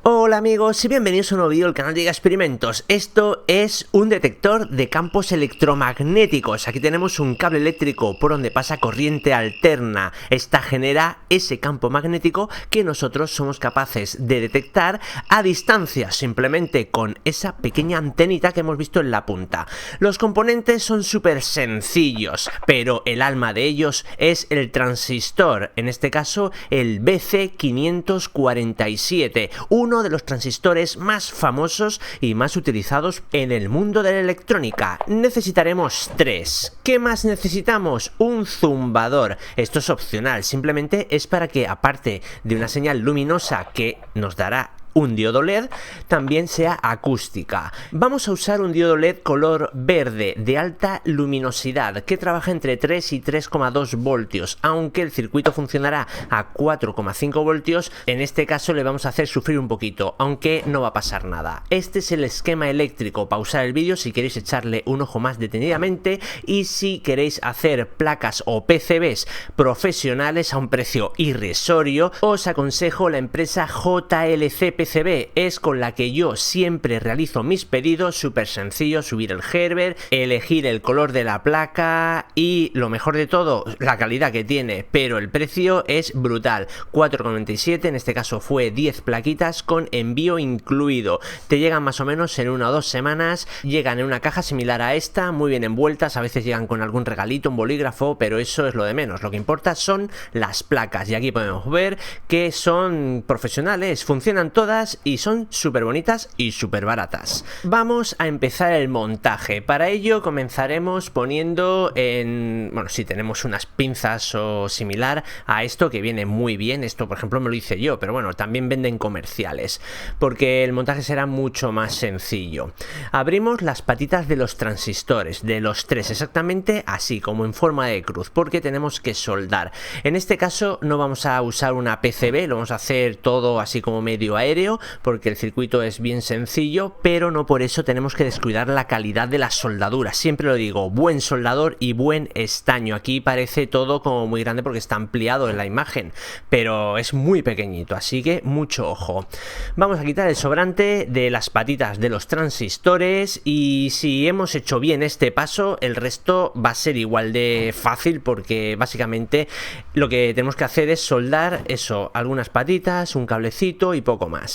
Hola amigos y bienvenidos a un nuevo vídeo del canal de Experimentos. Esto es un detector de campos electromagnéticos. Aquí tenemos un cable eléctrico por donde pasa corriente alterna. Esta genera ese campo magnético que nosotros somos capaces de detectar a distancia, simplemente con esa pequeña antenita que hemos visto en la punta. Los componentes son súper sencillos, pero el alma de ellos es el transistor, en este caso el BC547, uno de los transistores más famosos y más utilizados en el mundo de la electrónica. Necesitaremos tres. ¿Qué más necesitamos? Un zumbador. Esto es opcional, simplemente es para que, aparte de una señal luminosa que nos dará un diodo LED, también sea acústica. Vamos a usar un diodo LED color verde de alta luminosidad que trabaja entre 3 y 3,2 voltios, aunque el circuito funcionará a 4,5 voltios. En este caso le vamos a hacer sufrir un poquito, aunque no va a pasar nada. Este es el esquema eléctrico. Pausar el vídeo si queréis echarle un ojo más detenidamente, y si queréis hacer placas o PCBs profesionales a un precio irrisorio, os aconsejo la empresa JLC PCB, es con la que yo siempre realizo mis pedidos. Súper sencillo: subir el Herbert, elegir el color de la placa y, lo mejor de todo, la calidad que tiene, pero el precio es brutal. 4,97, en este caso fue 10 plaquitas con envío incluido. Te llegan más o menos en 1 o 2 semanas, llegan en una caja similar a esta, muy bien envueltas, a veces llegan con algún regalito, un bolígrafo, pero eso es lo de menos. Lo que importa son las placas, y aquí podemos ver que son profesionales, funcionan todas y son súper bonitas y súper baratas. Vamos a empezar el montaje. Para ello comenzaremos poniendo si tenemos unas pinzas o similar a esto, que viene muy bien. Esto, por ejemplo, me lo hice yo, pero bueno, también venden comerciales, porque el montaje será mucho más sencillo. Abrimos las patitas de los transistores, de los tres, exactamente así, como en forma de cruz, porque tenemos que soldar. En este caso no vamos a usar una PCB, lo vamos a hacer todo así como medio aéreo, porque el circuito es bien sencillo, pero no por eso tenemos que descuidar la calidad de la soldadura. Siempre lo digo, buen soldador y buen estaño. Aquí parece todo como muy grande porque está ampliado en la imagen, pero es muy pequeñito, así que mucho ojo. Vamos a quitar el sobrante de las patitas de los transistores, y si hemos hecho bien este paso, el resto va a ser igual de fácil, porque básicamente lo que tenemos que hacer es soldar eso, algunas patitas, un cablecito y poco más.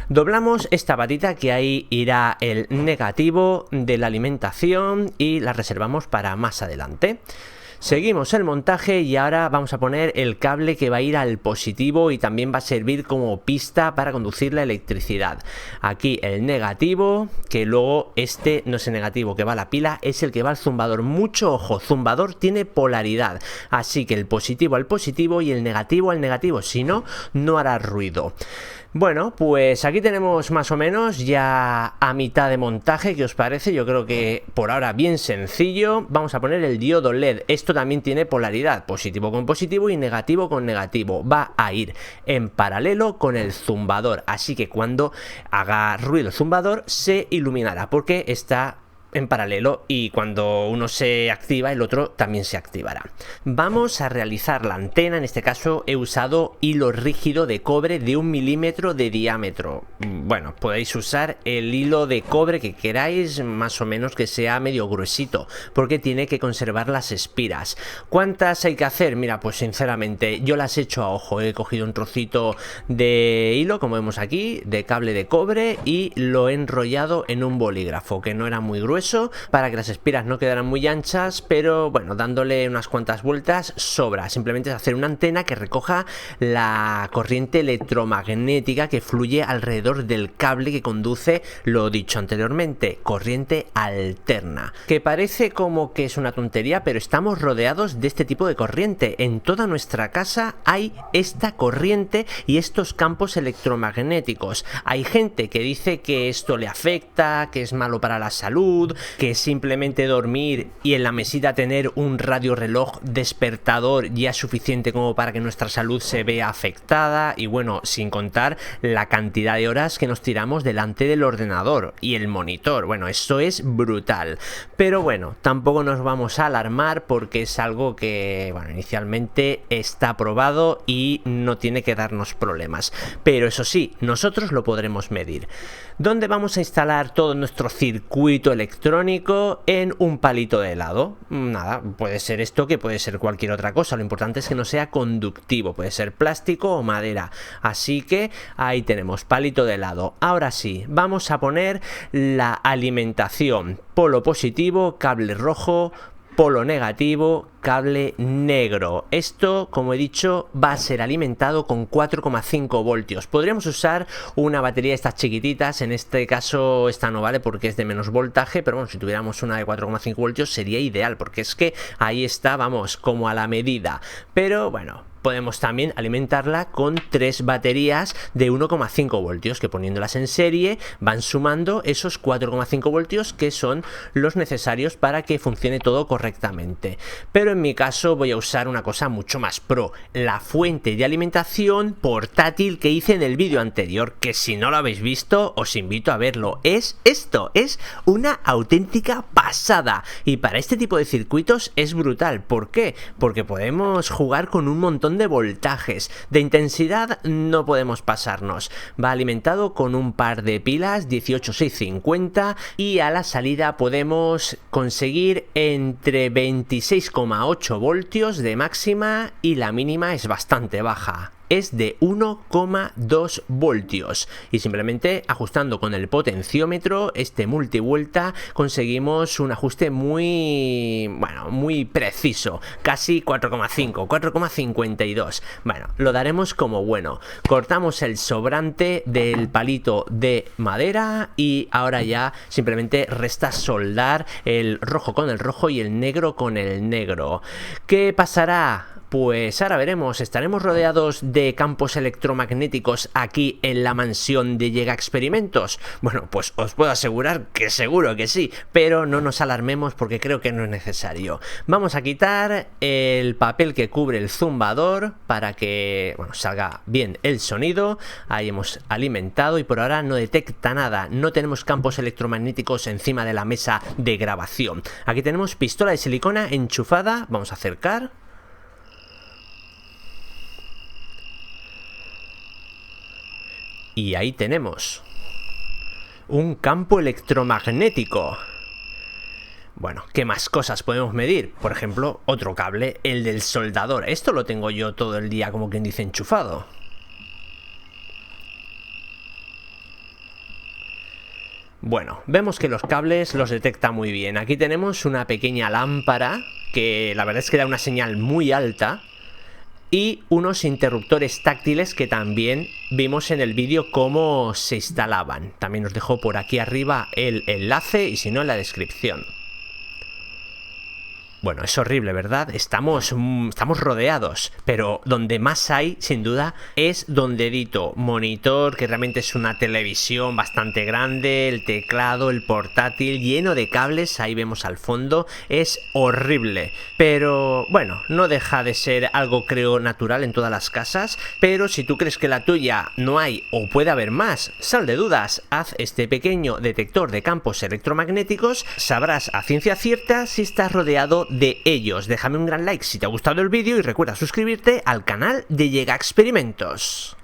Doblamos esta patita, que ahí irá el negativo de la alimentación, y la reservamos para más adelante. Seguimos el montaje y ahora vamos a poner el cable que va a ir al positivo y también va a servir como pista para conducir la electricidad. Aquí el negativo, que luego este no es el negativo que va a la pila, es el que va al zumbador. Mucho ojo, zumbador tiene polaridad, así que el positivo al positivo y el negativo al negativo, si no, no hará ruido. Bueno, pues aquí tenemos más o menos ya a mitad de montaje. ¿Qué os parece? Yo creo que por ahora bien sencillo. Vamos a poner el diodo LED. Esto también tiene polaridad, positivo con positivo y negativo con negativo. Va a ir en paralelo con el zumbador, así que cuando haga ruido el zumbador se iluminará, porque está en paralelo, y cuando uno se activa el otro también se activará. Vamos a realizar la antena. En este caso he usado hilo rígido de cobre de 1 milímetro de diámetro. Bueno, podéis usar el hilo de cobre que queráis, más o menos que sea medio gruesito, porque tiene que conservar las espiras. ¿Cuántas hay que hacer? Mira, pues sinceramente yo las he hecho a ojo. He cogido un trocito de hilo, como vemos aquí, de cable de cobre, y lo he enrollado en un bolígrafo que no era muy grueso, para que las espiras no quedaran muy anchas, pero bueno, dándole unas cuantas vueltas sobra. Simplemente es hacer una antena que recoja la corriente electromagnética que fluye alrededor del cable que conduce, lo dicho anteriormente, corriente alterna. Que parece como que es una tontería, pero estamos rodeados de este tipo de corriente. En toda nuestra casa hay esta corriente y estos campos electromagnéticos. Hay gente que dice que esto le afecta, que es malo para la salud, que simplemente dormir y en la mesita tener un radioreloj despertador ya es suficiente como para que nuestra salud se vea afectada, y bueno, sin contar la cantidad de horas que nos tiramos delante del ordenador y el monitor. Bueno, esto es brutal, pero bueno, tampoco nos vamos a alarmar porque es algo que, bueno, inicialmente está probado y no tiene que darnos problemas, pero eso sí, nosotros lo podremos medir. ¿Dónde vamos a instalar todo nuestro circuito electrónico? En un palito de helado. Nada, puede ser esto, que puede ser cualquier otra cosa, lo importante es que no sea conductivo, puede ser plástico o madera, así que ahí tenemos palito de helado. Ahora sí, vamos a poner la alimentación: polo positivo, cable rojo; polo negativo, cable negro. Esto, como he dicho, va a ser alimentado con 4,5 voltios. Podríamos usar una batería de estas chiquititas, en este caso esta no vale porque es de menos voltaje, pero bueno, si tuviéramos una de 4,5 voltios sería ideal, porque es que ahí está, vamos, como a la medida. Pero bueno, podemos también alimentarla con 3 baterías de 1,5 voltios que, poniéndolas en serie, van sumando esos 4,5 voltios que son los necesarios para que funcione todo correctamente. Pero en mi caso voy a usar una cosa mucho más pro: la fuente de alimentación portátil que hice en el vídeo anterior, que si no lo habéis visto os invito a verlo. Es esto, es una auténtica pasada, y para este tipo de circuitos es brutal. ¿Por qué? Porque podemos jugar con un montón de voltajes. De intensidad no podemos pasarnos. Va alimentado con un par de pilas 18650 y a la salida podemos conseguir entre 26,8 voltios de máxima, y la mínima es bastante baja, es de 1,2 voltios, y simplemente ajustando con el potenciómetro, este multivuelta, conseguimos un ajuste muy, bueno, muy preciso, casi 4,5, 4,52. Bueno, lo daremos como bueno. Cortamos el sobrante del palito de madera y ahora ya simplemente resta soldar el rojo con el rojo y el negro con el negro. ¿Qué pasará? Pues ahora veremos. ¿Estaremos rodeados de campos electromagnéticos aquí en la mansión de Llega Experimentos? Bueno, pues os puedo asegurar que seguro que sí, pero no nos alarmemos porque creo que no es necesario. Vamos a quitar el papel que cubre el zumbador para que, bueno, salga bien el sonido. Ahí hemos alimentado y por ahora no detecta nada. No tenemos campos electromagnéticos encima de la mesa de grabación. Aquí tenemos pistola de silicona enchufada. Vamos a acercar. Y ahí tenemos un campo electromagnético. Bueno, ¿qué más cosas podemos medir? Por ejemplo, otro cable, el del soldador. Esto lo tengo yo todo el día, como quien dice, enchufado. Bueno, vemos que los cables los detecta muy bien. Aquí tenemos una pequeña lámpara que la verdad es que da una señal muy alta, y unos interruptores táctiles que también vimos en el vídeo cómo se instalaban. También os dejo por aquí arriba el enlace, y si no, en la descripción. Bueno, es horrible, ¿verdad? Estamos rodeados, pero donde más hay, sin duda, es donde edito. Monitor, que realmente es una televisión bastante grande, el teclado, el portátil, lleno de cables, ahí vemos al fondo, es horrible. Pero bueno, no deja de ser algo, creo, natural en todas las casas, pero si tú crees que la tuya no hay o puede haber más, sal de dudas, haz este pequeño detector de campos electromagnéticos, sabrás a ciencia cierta si estás rodeado de ellos. Déjame un gran like si te ha gustado el vídeo y recuerda suscribirte al canal de Llega Experimentos.